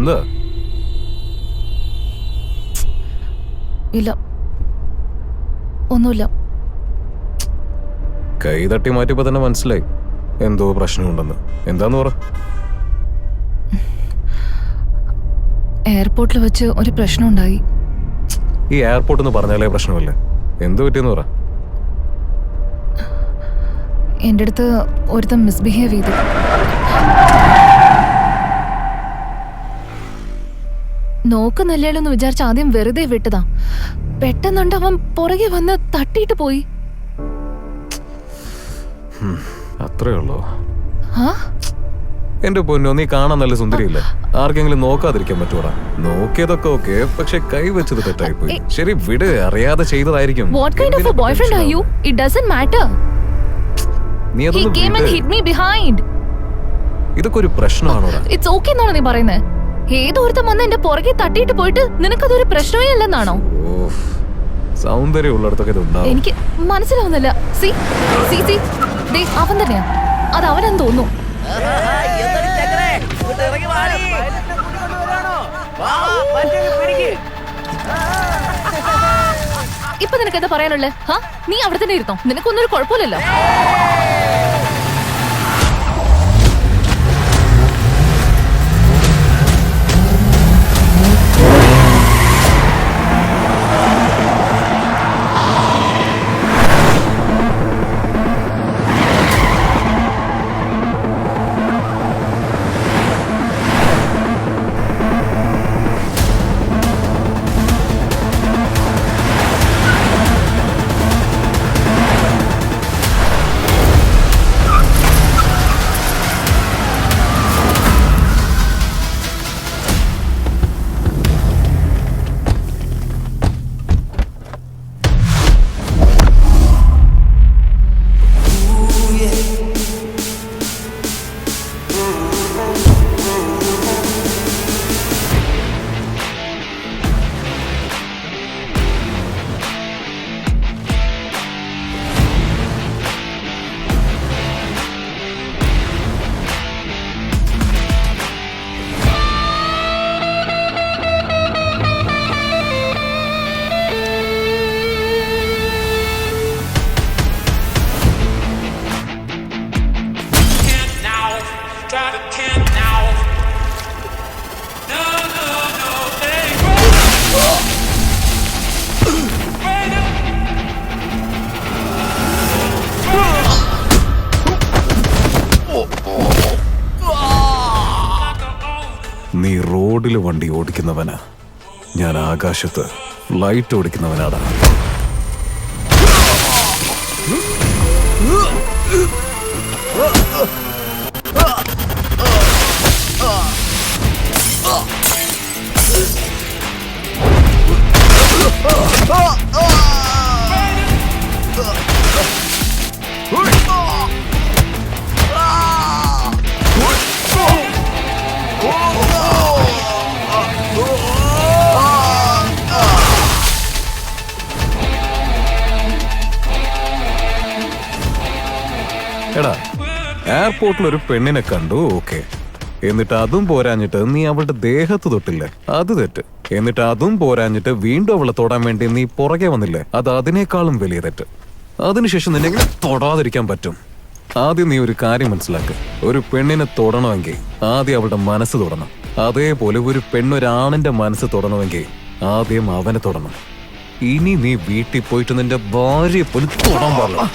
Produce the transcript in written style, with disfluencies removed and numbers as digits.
എന്താ? ഇല്ല, ഒന്നുമില്ല. കൈ തട്ടി മാറ്റിയപ്പോ തന്നെ മനസ്സിലായി എന്തോ പ്രശ്നമുണ്ടെന്ന്. എന്താന്ന് പറ. എയർപോർട്ടിൽ വെച്ച് ഒരു പ്രശ്നം ഉണ്ടായി. ഈ എയർപോർട്ട് എന്ന് പറഞ്ഞാലേ പ്രശ്നമല്ലേ? എന്ത് പറ്റിയെന്ന് പറ. എൻ്റെ അടുത്ത് ഒരുത്തം മിസ്ബിഹേവ് ചെയ്തു. നോക്കുന്നല്ലേന്ന് വിചാരിച്ച ആദ്യം വെറുതെ വിട്ടതാ. പെട്ടെന്നുണ്ട് അവൻ പുറകെ വന്ന് തട്ടിയിട്ട് പോയി. അത്രേ ഉള്ളോ? ആ, എന്റെ പൊന്നോ, നീ കാണാൻ നല്ല സുന്ദരിയില്ല. ആർക്കെങ്കിലും നോക്കാതിരിക്കാൻ പറ്റൂടാ? നോക്കിയതൊക്കെ ഓക്കെ, പക്ഷെ കൈ വെച്ചത് തെറ്റായിപ്പോയി. ശരി വിട്, അറിയാതെ ചെയ്തതായിരിക്കും. What kind of a boyfriend are you? It doesn't matter. He came and hit me behind. ഇതൊക്കെ ഒരു പ്രശ്നമാണോടാ? It's okay എന്നാണോ നീ പറയുന്നത്? ഏതൊരുത്തം വന്ന് എന്റെ പുറകെ തട്ടിയിട്ട് പോയിട്ട് നിനക്കതൊരു പ്രശ്നമേ അല്ലെന്നാണോ? സൗന്ദര്യം ഉള്ളിടത്തൊക്കെ ഇതുണ്ടാവും. എനിക്ക് മനസ്സിലാവുന്നില്ല. സി സി സി ദേ അവൻ തന്നെയാ. അത് അവനെന്ന് തോന്നുന്നു. ഇപ്പൊ നിനക്ക് എന്താ പറയാനുള്ളേ? നീ അവിടെ തന്നെ ഇരുന്നോ, നിനക്കൊന്നും ഒരു കുഴപ്പമില്ലല്ലോ. നീ റോഡിൽ വണ്ടി ഓടിക്കുന്നവനാ, ഞാൻ ആകാശത്ത് ഫ്ലൈറ്റ് ഓടിക്കുന്നവനാടാ. എടാ, എയർപോർട്ടിൽ ഒരു പെണ്ണിനെ കണ്ടു, ഓക്കെ. എന്നിട്ട് അതും പോരാഞ്ഞിട്ട് നീ അവളുടെ ദേഹത്ത് തൊട്ടില്ലേ, അത് തെറ്റ്. എന്നിട്ട് അതും പോരാഞ്ഞിട്ട് വീണ്ടും അവളെ തൊടാൻ വേണ്ടി നീ പുറകെ വന്നില്ലേ, അത് അതിനേക്കാളും വലിയ തെറ്റ്. അതിനുശേഷം നിന്നെങ്ങനെ തൊടാതിരിക്കാൻ പറ്റും? ആദ്യം നീ ഒരു കാര്യം മനസ്സിലാക്ക്. ഒരു പെണ്ണിനെ തൊടണമെങ്കിൽ ആദ്യം അവളുടെ മനസ്സ് തൊടണം. അതേപോലെ ഒരു പെണ്ണൊരാണിന്റെ മനസ്സ് തൊടണമെങ്കിൽ ആദ്യം അവനെ തൊടണം. ഇനി നീ വീട്ടിൽ പോയിട്ട് നിന്റെ ഭാര്യയെ പോലും തൊടാൻ പാടില്ല.